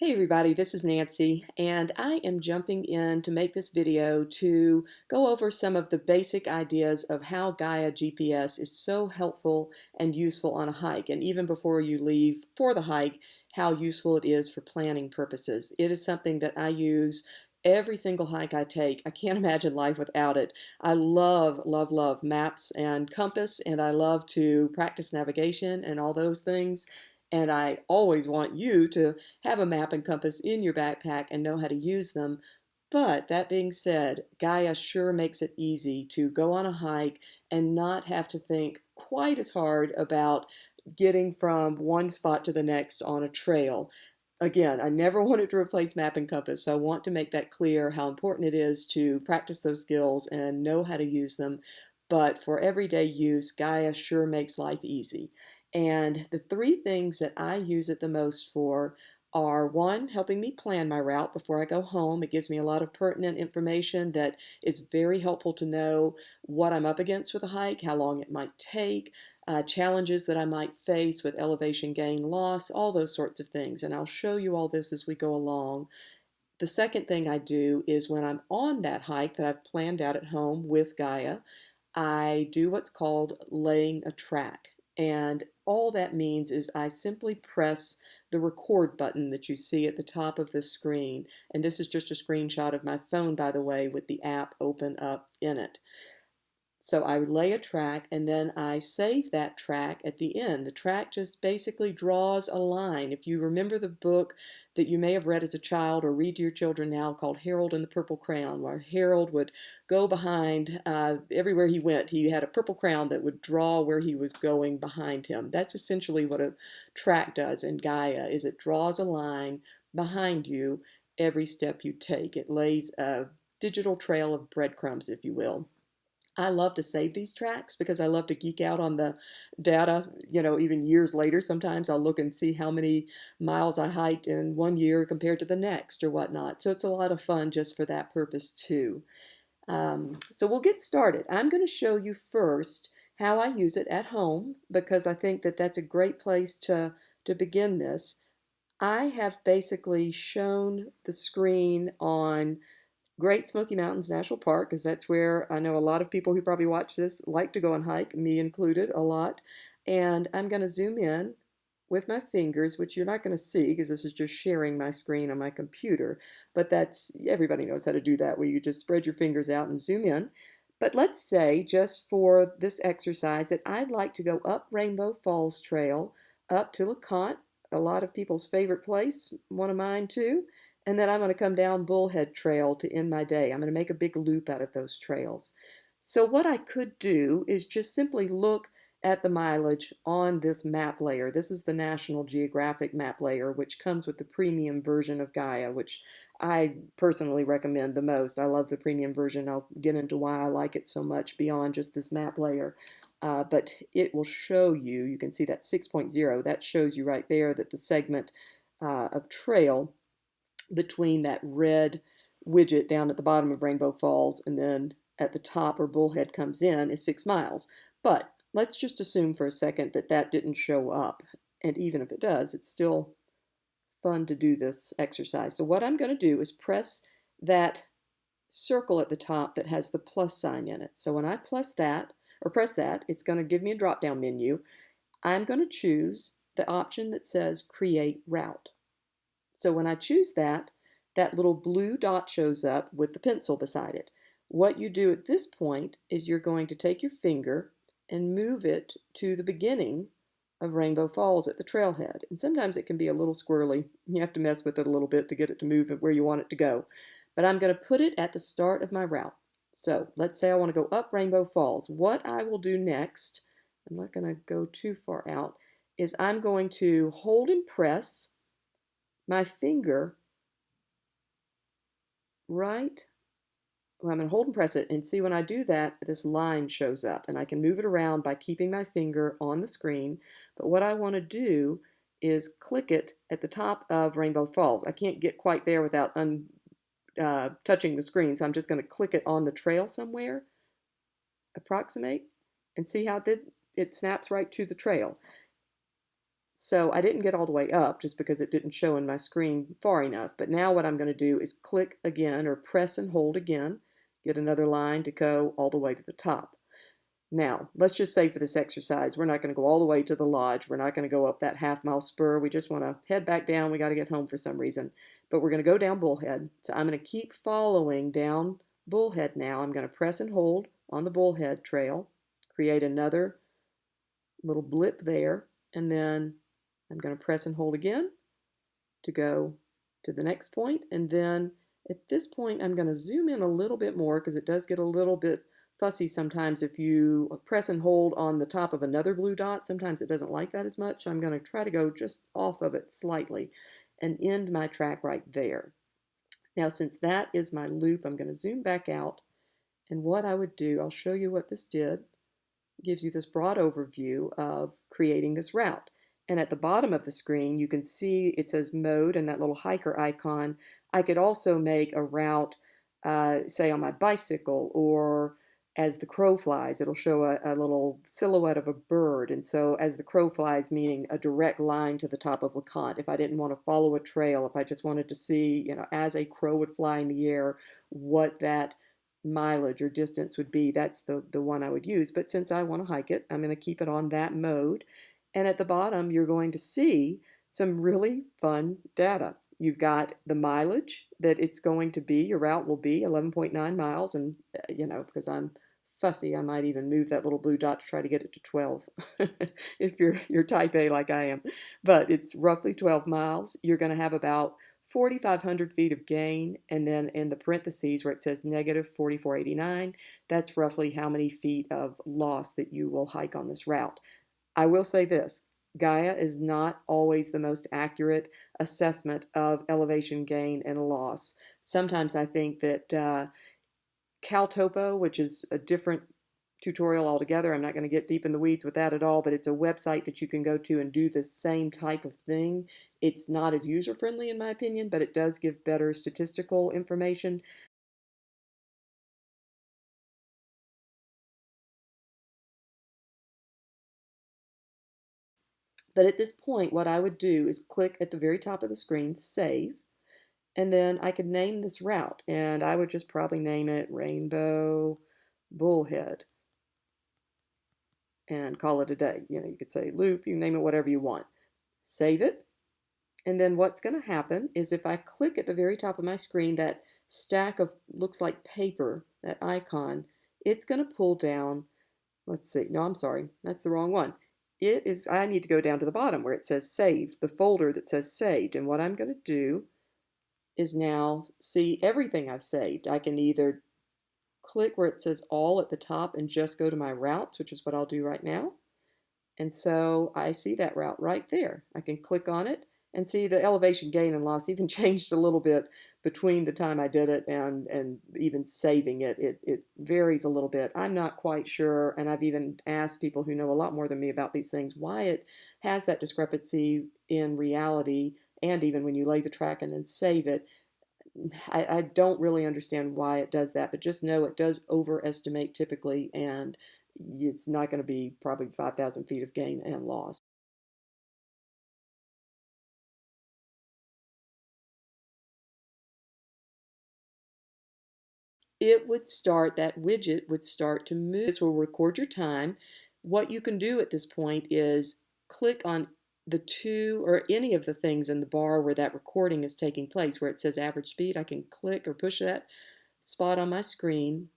Hey everybody, this is Nancy, and I am jumping in to make this video to go over some of the basic ideas of how Gaia GPS is so helpful and useful on a hike, and even before you leave for the hike, how useful it is for planning purposes. It is something that I use every single hike I take. I can't imagine life without it. I love, love, love maps and compass, and I love to practice navigation and all those things. And I always want you to have a map and compass in your backpack and know how to use them. But that being said, Gaia sure makes it easy to go on a hike and not have to think quite as hard about getting from one spot to the next on a trail. Again, I never wanted to replace map and compass, so I want to make that clear how important it is to practice those skills and know how to use them. But for everyday use, Gaia sure makes life easy. And the three things that I use it the most for are one, helping me plan my route before I go home. It gives me a lot of pertinent information that is very helpful to know what I'm up against with a hike, how long it might take, challenges that I might face with elevation gain loss, all those sorts of things. And I'll show you all this as we go along. The second thing I do is when I'm on that hike that I've planned out at home with Gaia, I do what's called laying a track. And all that means is I simply press the record button that you see at the top of the screen. And this is just a screenshot of my phone, by the way, with the app open up in it. So I lay a track and then I save that track at the end. The track just basically draws a line. If you remember the book that you may have read as a child or read to your children now called Harold and the Purple Crayon, where Harold would go behind everywhere he went. He had a purple crown that would draw where he was going behind him. That's essentially what a track does in Gaia, is it draws a line behind you every step you take. It lays a digital trail of breadcrumbs, if you will. I love to save these tracks because I love to geek out on the data, even years later. Sometimes I'll look and see how many miles I hiked in one year compared to the next or whatnot. So it's a lot of fun just for that purpose too. So we'll get started. I'm going to show you first how I use it at home because I think that that's a great place to begin this. I have basically shown the screen on Great Smoky Mountains National Park, because that's where I know a lot of people who probably watch this like to go and hike, me included, a lot. And I'm going to zoom in with my fingers, which you're not going to see because this is just sharing my screen on my computer. But everybody knows how to do that, where you just spread your fingers out and zoom in. But let's say, just for this exercise, that I'd like to go up Rainbow Falls Trail, up to LeConte, a lot of people's favorite place, one of mine too. And then I'm going to come down Bullhead Trail to end my day. I'm going to make a big loop out of those trails. So what I could do is just simply look at the mileage on this map layer. This is the National Geographic map layer, which comes with the premium version of Gaia, which I personally recommend the most. I love the premium version. I'll get into why I like it so much beyond just this map layer. But it will show you, you can see that 6.0, that shows you right there that the segment of trail between that red widget down at the bottom of Rainbow Falls and then at the top where Bullhead comes in is 6 miles. But let's just assume for a second that that didn't show up. And even if it does, it's still fun to do this exercise. So what I'm going to do is press that circle at the top that has the plus sign in it. So when I press that, it's going to give me a drop-down menu. I'm going to choose the option that says Create Route. So when I choose that, that little blue dot shows up with the pencil beside it. What you do at this point is you're going to take your finger and move it to the beginning of Rainbow Falls at the trailhead. And sometimes it can be a little squirrely. You have to mess with it a little bit to get it to move where you want it to go. But I'm going to put it at the start of my route. So let's say I want to go up Rainbow Falls. What I will do next, I'm not going to go too far out, is I'm going to hold and press my finger right. Well, I'm going to hold and press it and see when I do that, this line shows up and I can move it around by keeping my finger on the screen. But what I want to do is click it at the top of Rainbow Falls. I can't get quite there without touching the screen, so I'm just going to click it on the trail somewhere, approximate, and see how it snaps right to the trail. So I didn't get all the way up just because it didn't show in my screen far enough. But now what I'm going to do is click again or press and hold again, get another line to go all the way to the top. Now, let's just say for this exercise, we're not going to go all the way to the lodge. We're not going to go up that half-mile spur. We just want to head back down. We got to get home for some reason. But we're going to go down Bullhead. So I'm going to keep following down Bullhead now. I'm going to press and hold on the Bullhead trail, create another little blip there, and then I'm going to press and hold again to go to the next point. And then at this point, I'm going to zoom in a little bit more because it does get a little bit fussy sometimes if you press and hold on the top of another blue dot. Sometimes it doesn't like that as much. So I'm going to try to go just off of it slightly and end my track right there. Now, since that is my loop, I'm going to zoom back out. And what I would do, I'll show you what this did. It gives you this broad overview of creating this route. And at the bottom of the screen, you can see it says mode and that little hiker icon. I could also make a route, say on my bicycle, or as the crow flies, it'll show a little silhouette of a bird. And so as the crow flies, meaning a direct line to the top of LeConte. If I didn't want to follow a trail, if I just wanted to see, as a crow would fly in the air, what that mileage or distance would be, that's the one I would use. But since I want to hike it, I'm going to keep it on that mode. And at the bottom, you're going to see some really fun data. You've got the mileage that it's going to be. Your route will be 11.9 miles. And, because I'm fussy, I might even move that little blue dot to try to get it to 12 if you're type A like I am. But it's roughly 12 miles. You're going to have about 4,500 feet of gain, and then in the parentheses where it says negative 4,489, that's roughly how many feet of loss that you will hike on this route. I will say this, Gaia is not always the most accurate assessment of elevation gain and loss. Sometimes I think that CalTopo, which is a different tutorial altogether, I'm not going to get deep in the weeds with that at all, but it's a website that you can go to and do the same type of thing. It's not as user-friendly in my opinion, but it does give better statistical information. But at this point, what I would do is click at the very top of the screen, save, and then I could name this route, and I would just probably name it Rainbow Bullhead and call it a day. You could say loop, you name it whatever you want. Save it, and then what's going to happen is if I click at the very top of my screen, that stack of looks like paper, that icon, it's going to pull down, let's see, no, I'm sorry, that's the wrong one. I need to go down to the bottom where it says saved, the folder that says saved, and what I'm going to do is now see everything I've saved. I can either click where it says all at the top and just go to my routes, which is what I'll do right now. And so I see that route right there. I can click on it and see the elevation gain and loss even changed a little bit between the time I did it and even saving it. It varies a little bit. I'm not quite sure, and I've even asked people who know a lot more than me about these things why it has that discrepancy in reality, and even when you lay the track and then save it. I don't really understand why it does that, but just know it does overestimate typically, and it's not going to be probably 5,000 feet of gain and loss. That widget would start to move. This will record your time. What you can do at this point is click on the two or any of the things in the bar where that recording is taking place, where it says average speed. I can click or push that spot on my screen,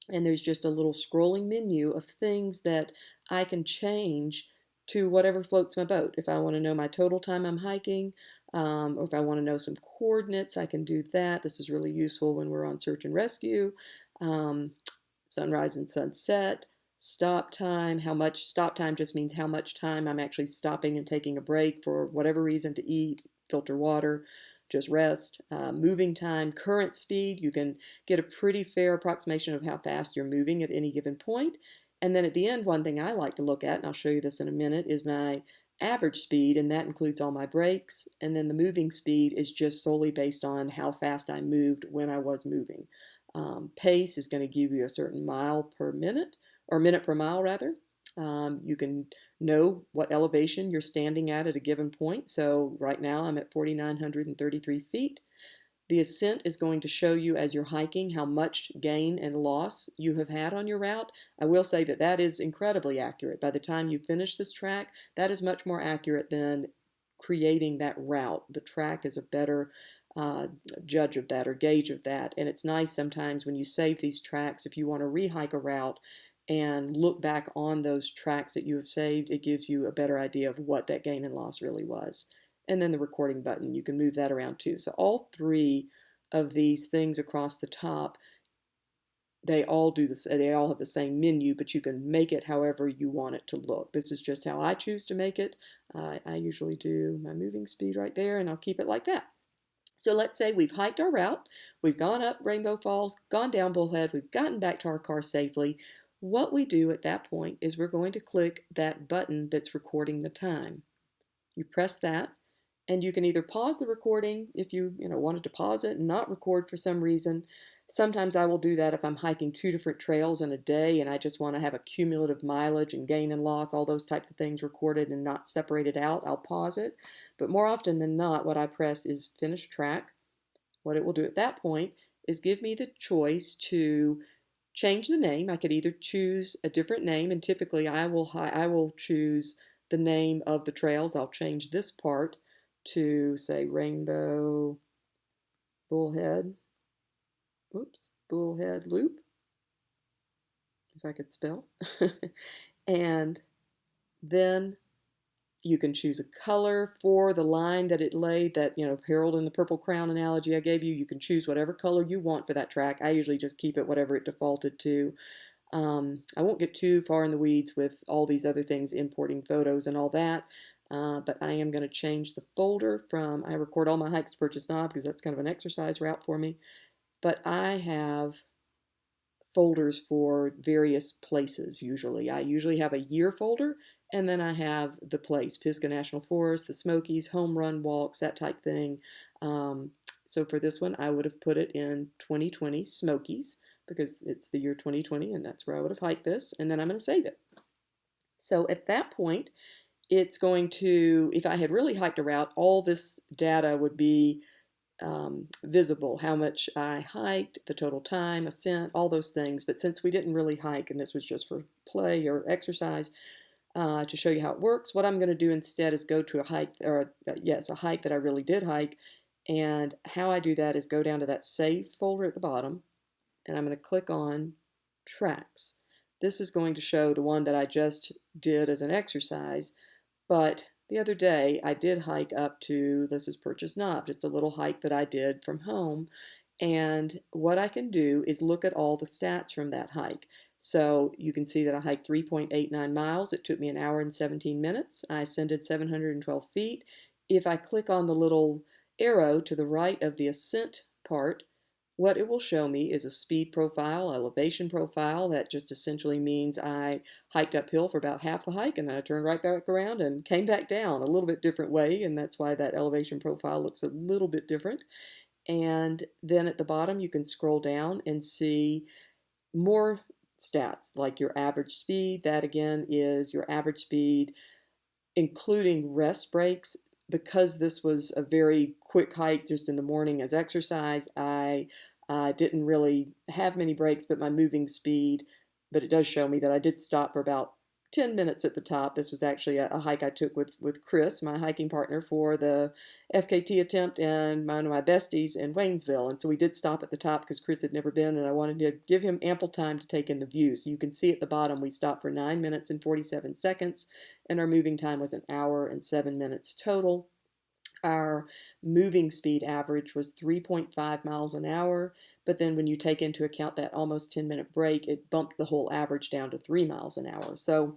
and there's just a little scrolling menu of things that I can change to whatever floats my boat. If I want to know my total time I'm hiking, or if I want to know some coordinates, I can do that. This is really useful when we're on search and rescue. Um, Sunrise and sunset, stop time, how much stop time just means how much time I'm actually stopping and taking a break for whatever reason, to eat, filter water, just rest. Moving time, current speed, you can get a pretty fair approximation of how fast you're moving at any given point. And then at the end, one thing I like to look at, and I'll show you this in a minute, is my average speed, and that includes all my breaks. And then the moving speed is just solely based on how fast I moved when I was moving. Pace is going to give you a certain mile per minute, or minute per mile rather. You can know what elevation you're standing at a given point. So right now I'm at 4,933 feet. The ascent is going to show you as you're hiking how much gain and loss you have had on your route. I will say that that is incredibly accurate. By the time you finish this track, that is much more accurate than creating that route. The track is a better uh, judge of that or gauge of that. And it's nice sometimes when you save these tracks, if you want to rehike a route and look back on those tracks that you have saved, it gives you a better idea of what that gain and loss really was. And then the recording button, you can move that around too. So all three of these things across the top, they all do this. They all have the same menu, but you can make it however you want it to look. This is just how I choose to make it. I usually do my moving speed right there, and I'll keep it like that. So let's say we've hiked our route, we've gone up Rainbow Falls, gone down Bullhead, we've gotten back to our car safely. What we do at that point is we're going to click that button that's recording the time. You press that, and you can either pause the recording if you wanted to pause it and not record for some reason. Sometimes I will do that if I'm hiking 2 different trails in a day and I just want to have a cumulative mileage and gain and loss, all those types of things recorded and not separated out. I'll pause it. But more often than not, what I press is finish track. What it will do at that point is give me the choice to change the name. I could either choose a different name, and typically I will choose the name of the trails. I'll change this part to say Rainbow Bullhead, Bullhead Loop, if I could spell. And then you can choose a color for the line that it laid, that, Harold in the Purple Crown analogy I gave you. You can choose whatever color you want for that track. I usually just keep it whatever it defaulted to. I won't get too far in the weeds with all these other things, importing photos and all that, but I am going to change the folder from, I record all my hikes to Purchase Knob because that's kind of an exercise route for me, but I have folders for various places usually. I usually have a year folder, and then I have the place, Pisgah National Forest, the Smokies, home run walks, that type thing. So for this one, I would have put it in 2020 Smokies because it's the year 2020, and that's where I would have hiked this, and then I'm going to save it. So at that point, it's going to, if I had really hiked a route, all this data would be visible, how much I hiked, the total time, ascent, all those things. But since we didn't really hike, and this was just for play or exercise, to show you how it works, what I'm going to do instead is go to a hike, or yes, a hike that I really did hike. And how I do that is go down to that saved folder at the bottom, and I'm going to click on tracks. This is going to show the one that I just did as an exercise, but the other day I did hike up to, this is Purchase Knob, just a little hike that I did from home. And what I can do is look at all the stats from that hike. So you can see that I hiked 3.89 miles. It took me an hour and 17 minutes. I ascended 712 feet. If I click on the little arrow to the right of the ascent part, what it will show me is a speed profile, elevation profile. That just essentially means I hiked uphill for about half the hike, and then I turned right back around and came back down a little bit different way, and that's why that elevation profile looks a little bit different. And then at the bottom, you can scroll down and see more stats, like your average speed. That again is your average speed, including rest breaks. Because this was a very quick hike just in the morning as exercise, I didn't really have many breaks, but my moving speed, but it does show me that I did stop for about 10 minutes at the top. This was actually a hike I took with Chris, my hiking partner, for the FKT attempt, and one of my besties in Waynesville. And so we did stop at the top because Chris had never been, and I wanted to give him ample time to take in the view. So you can see at the bottom we stopped for 9 minutes and 47 seconds, and our moving time was an hour and 7 minutes total. Our moving speed average was 3.5 miles an hour, but then when you take into account that almost 10-minute break, it bumped the whole average down to 3 miles an hour. So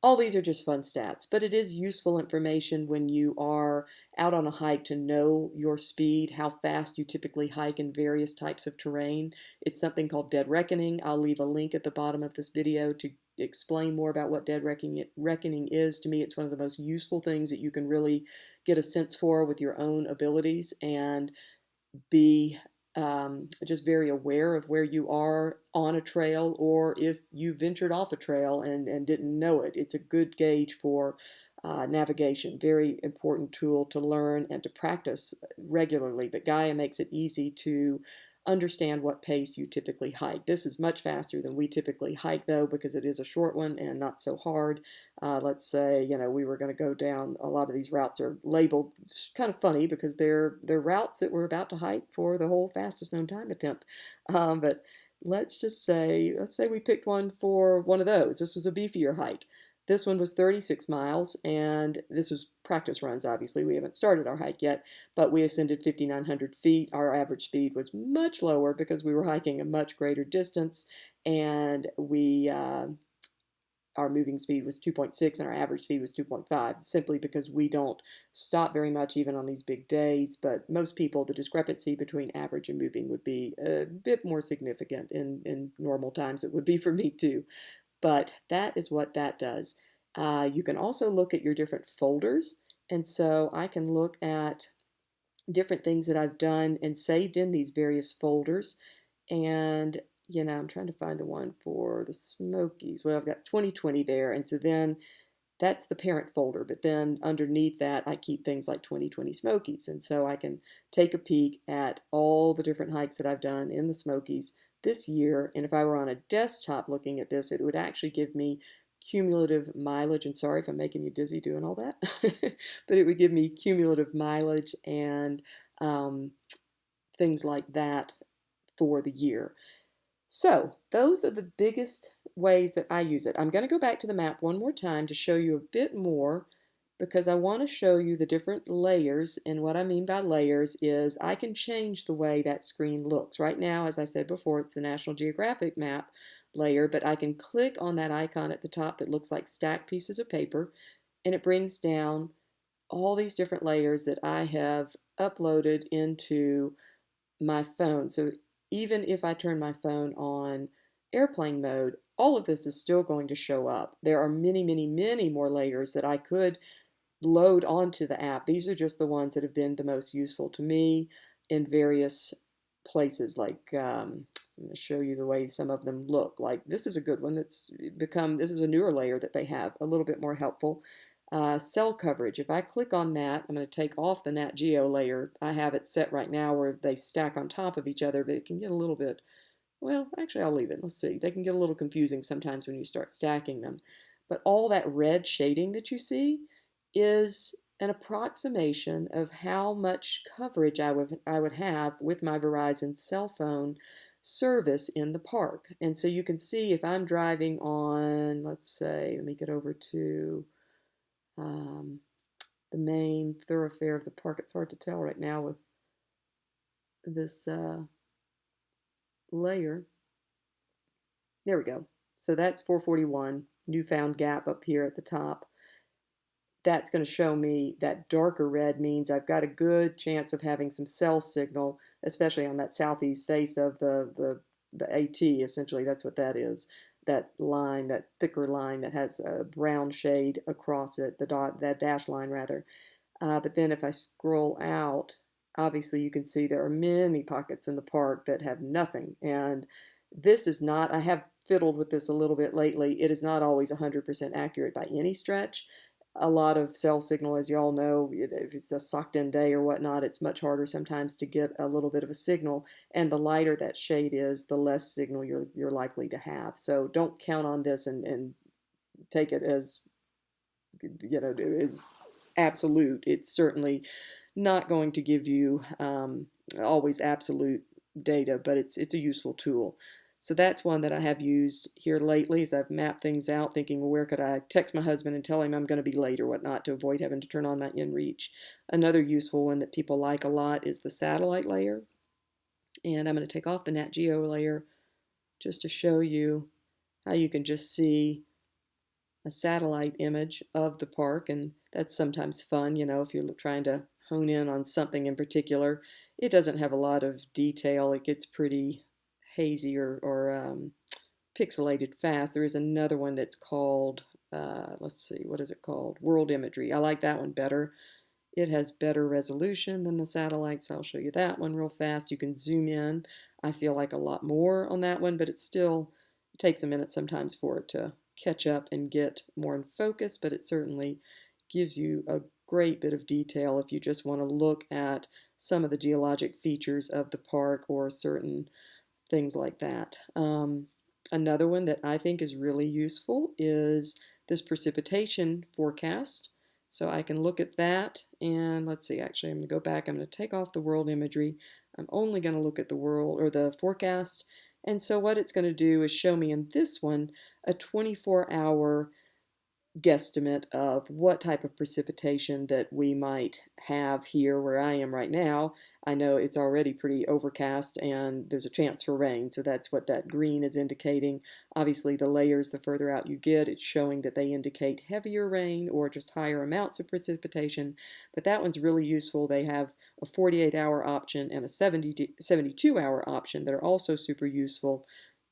all these are just fun stats, but it is useful information when you are out on a hike to know your speed, how fast you typically hike in various types of terrain. It's something called dead reckoning. I'll leave a link at the bottom of this video to explain more about what dead reckoning is. To me, it's one of the most useful things that you can really get a sense for with your own abilities and be just very aware of where you are on a trail, or if you ventured off a trail and didn't know it. It's a good gauge for navigation. Very important tool to learn and to practice regularly. But Gaia makes it easy to understand what pace you typically hike. This is much faster than we typically hike, though, because it is a short one and not so hard. Let's say, we were going to go down, a lot of these routes are labeled. It's kind of funny because they're routes that we're about to hike for the whole fastest known time attempt. But let's say we picked one for one of those. This was a beefier hike. This one was 36 miles, and this was practice runs, obviously. We haven't started our hike yet, but we ascended 5,900 feet. Our average speed was much lower because we were hiking a much greater distance, and our moving speed was 2.6 and our average speed was 2.5, simply because we don't stop very much even on these big days. But most people, the discrepancy between average and moving would be a bit more significant in normal times. It would be for me too. But that is what that does. You can also look at your different folders. And so I can look at different things that I've done and saved in these various folders. And, I'm trying to find the one for the Smokies. Well, I've got 2020 there. And so then that's the parent folder. But then underneath that, I keep things like 2020 Smokies. And so I can take a peek at all the different hikes that I've done in the Smokies this year. And if I were on a desktop looking at this, it would actually give me cumulative mileage. And sorry if I'm making you dizzy doing all that, but it would give me cumulative mileage and things like that for the year. So those are the biggest ways that I use it. I'm going to go back to the map one more time to show you a bit more, because I want to show you the different layers. And what I mean by layers is I can change the way that screen looks. Right now, as I said before, it's the National Geographic map layer, but I can click on that icon at the top that looks like stacked pieces of paper, and it brings down all these different layers that I have uploaded into my phone. So even if I turn my phone on airplane mode, all of this is still going to show up. There are many, many, many more layers that I could load onto the app. These are just the ones that have been the most useful to me in various places. Like, I'm going to show you the way some of them look. Like, this is a good one this is a newer layer that they have, a little bit more helpful. Cell coverage. If I click on that, I'm going to take off the Nat Geo layer. I have it set right now where they stack on top of each other, but it can get a little bit, well, actually I'll leave it. Let's see. They can get a little confusing sometimes when you start stacking them. But all that red shading that you see is an approximation of how much coverage I would have with my Verizon cell phone service in the park. And so you can see if I'm driving on, let's say, let me get over to um, the main thoroughfare of the park. It's hard to tell right now with this layer. There we go. So that's 441, Newfound Gap up here at the top. That's going to show me that darker red means I've got a good chance of having some cell signal, especially on that southeast face of the AT. Essentially, that's what that is. That line, that thicker line that has a brown shade across it, that dash line rather. But then if I scroll out, obviously you can see there are many pockets in the park that have nothing. And this is not, I have fiddled with this a little bit lately. It is not always 100% accurate by any stretch. A lot of cell signal, as you all know, if it's a socked in day or whatnot, it's much harder sometimes to get a little bit of a signal. And the lighter that shade is, the less signal you're likely to have. So don't count on this and take it as, as absolute. It's certainly not going to give you always absolute data, but it's a useful tool. So that's one that I have used here lately as I've mapped things out, thinking, well, where could I text my husband and tell him I'm going to be late or whatnot to avoid having to turn on my inReach. Another useful one that people like a lot is the satellite layer. And I'm going to take off the Nat Geo layer just to show you how you can just see a satellite image of the park, and that's sometimes fun, if you're trying to hone in on something in particular. It doesn't have a lot of detail. It gets pretty hazy or pixelated fast. There is another one that's called, let's see, what is it called? World Imagery. I like that one better. It has better resolution than the satellites. I'll show you that one real fast. You can zoom in. I feel like a lot more on that one, but it takes a minute sometimes for it to catch up and get more in focus, but it certainly gives you a great bit of detail if you just want to look at some of the geologic features of the park or certain things like that. Another one that I think is really useful is this precipitation forecast. So I can look at that, and let's see, actually I'm going to go back. I'm going to take off the world imagery. I'm only going to look at the world or the forecast. And so what it's going to do is show me in this one a 24-hour guesstimate of what type of precipitation that we might have here where I am right now. I know it's already pretty overcast and there's a chance for rain, so that's what that green is indicating. Obviously the layers, the further out you get, it's showing that they indicate heavier rain or just higher amounts of precipitation, but that one's really useful. They have a 48-hour option and a 72-hour option that are also super useful.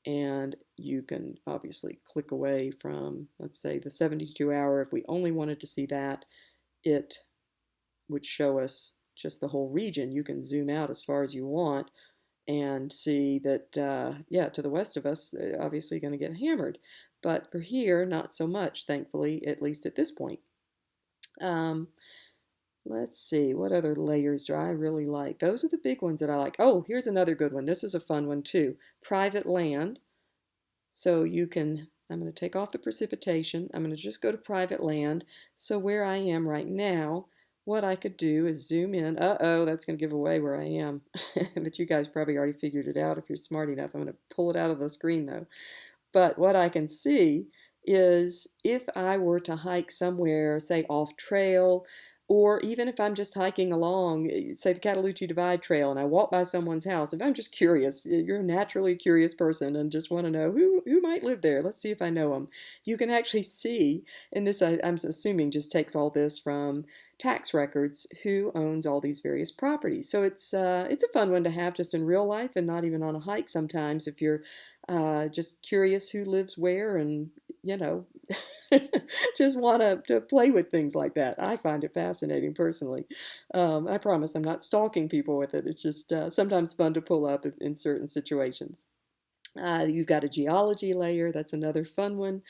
And you can obviously click away from, let's say, the 72-hour. If we only wanted to see that, it would show us just the whole region. You can zoom out as far as you want and see that, yeah, to the west of us, obviously going to get hammered. But for here, not so much, thankfully, at least at this point. Let's see, what other layers do I really like? Those are the big ones that I like. Oh, here's another good one. This is a fun one too. Private land. So you can, I'm going to take off the precipitation. I'm going to just go to private land. So where I am right now, what I could do is zoom in. Uh-oh, that's going to give away where I am. But you guys probably already figured it out if you're smart enough. I'm going to pull it out of the screen though. But what I can see is if I were to hike somewhere, say off trail, or even if I'm just hiking along, say the Cataloochee Divide Trail, and I walk by someone's house, if I'm just curious, you're a naturally curious person and just want to know who might live there. Let's see if I know them. You can actually see, and this I'm assuming just takes all this from tax records, who owns all these various properties. So it's a fun one to have just in real life and not even on a hike sometimes if you're just curious who lives where and, you know, just want to play with things like that. I find it fascinating personally. I promise I'm not stalking people with it. It's just sometimes fun to pull up in certain situations. You've got a geology layer. That's another fun one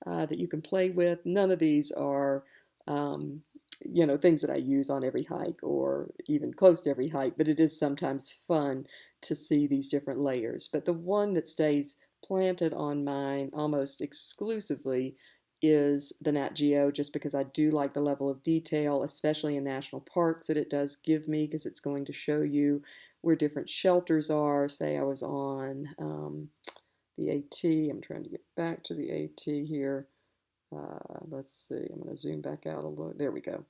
that you can play with. None of these are, things that I use on every hike or even close to every hike, but it is sometimes fun to see these different layers. But the one that stays planted on mine almost exclusively is the Nat Geo, just because I do like the level of detail, especially in national parks, that it does give me, because it's going to show you where different shelters are. Say I was on the AT. I'm trying to get back to the AT here. Let's see. I'm going to zoom back out a little. There we go.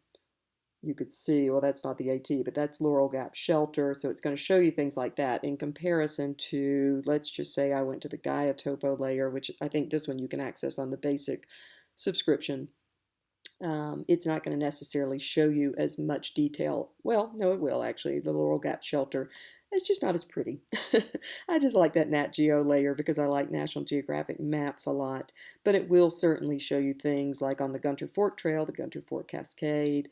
You could see, well, that's not the AT, but that's Laurel Gap Shelter. So it's going to show you things like that in comparison to, let's just say I went to the Gaia Topo layer, which I think this one you can access on the basic subscription. It's not going to necessarily show you as much detail. Well, no, it will actually. The Laurel Gap Shelter, it's just not as pretty. I just like that Nat Geo layer because I like National Geographic maps a lot. But it will certainly show you things like on the Gunter Fork Trail, the Gunter Fork Cascade.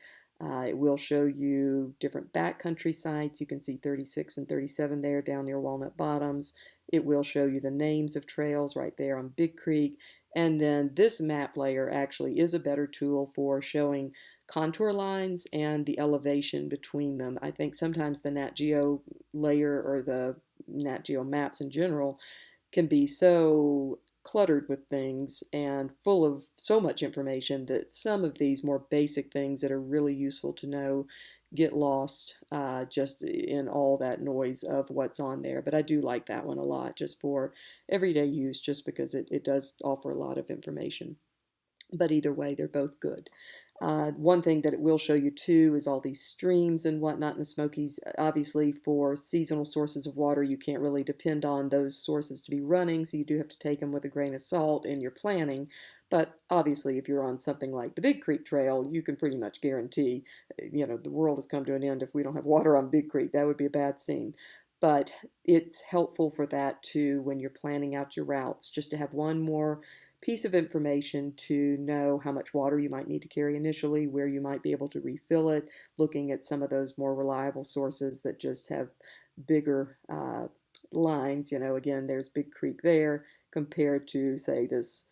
It will show you different backcountry sites. You can see 36 and 37 there down near Walnut Bottoms. It will show you the names of trails right there on Big Creek. And then this map layer actually is a better tool for showing contour lines and the elevation between them. I think sometimes the Nat Geo layer or the Nat Geo maps in general can be so cluttered with things and full of so much information that some of these more basic things that are really useful to know get lost just in all that noise of what's on there. But I do like that one a lot just for everyday use, just because it does offer a lot of information. But either way, they're both good. One thing that it will show you too is all these streams and whatnot in the Smokies. Obviously, for seasonal sources of water, you can't really depend on those sources to be running, so you do have to take them with a grain of salt in your planning. But obviously, if you're on something like the Big Creek Trail, you can pretty much guarantee, the world has come to an end if we don't have water on Big Creek. That would be a bad scene. But it's helpful for that too when you're planning out your routes, just to have one more piece of information to know how much water you might need to carry initially, where you might be able to refill it, looking at some of those more reliable sources that just have bigger lines. Again, there's Big Creek there compared to, say, this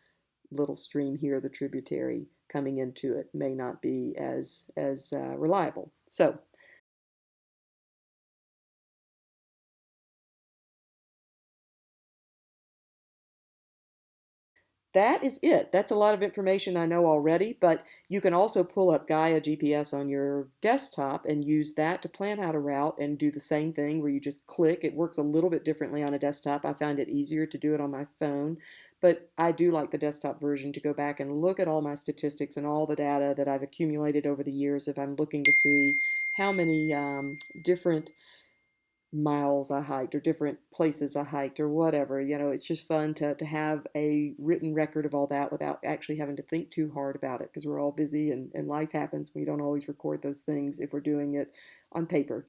little stream here, the tributary coming into it may not be as reliable. So that is it. That's a lot of information I know already, but you can also pull up Gaia GPS on your desktop and use that to plan out a route and do the same thing where you just click. It works a little bit differently on a desktop. I find it easier to do it on my phone, but I do like the desktop version to go back and look at all my statistics and all the data that I've accumulated over the years if I'm looking to see how many different miles I hiked or different places I hiked or whatever. It's just fun to have a written record of all that without actually having to think too hard about it because we're all busy and life happens. We don't always record those things if we're doing it on paper.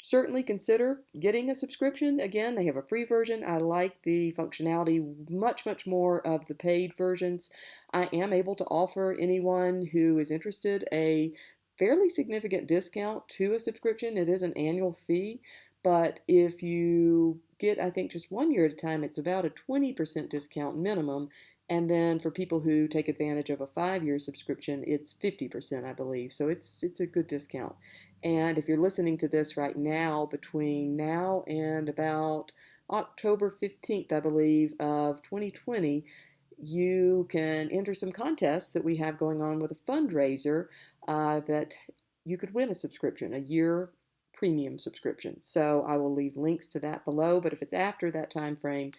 Certainly consider getting a subscription. Again, they have a free version. I like the functionality much more of the paid versions. I am able to offer anyone who is interested a fairly significant discount to a subscription. It is an annual fee, but if you get, I think, just 1 year at a time, it's about a 20% discount minimum. And then for people who take advantage of a 5 year subscription, it's 50%, I believe. So it's a good discount. And if you're listening to this right now, between now and about October 15th, I believe, of 2020, you can enter some contests that we have going on with a fundraiser that you could win a subscription, a year premium subscription. So I will leave links to that below, but if it's after that time frame,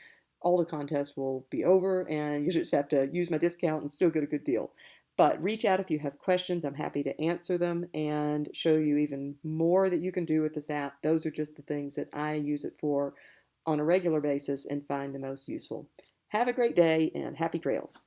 all the contests will be over and you just have to use my discount and still get a good deal. But reach out if you have questions. I'm happy to answer them and show you even more that you can do with this app. Those are just the things that I use it for on a regular basis and find the most useful. Have a great day and happy trails.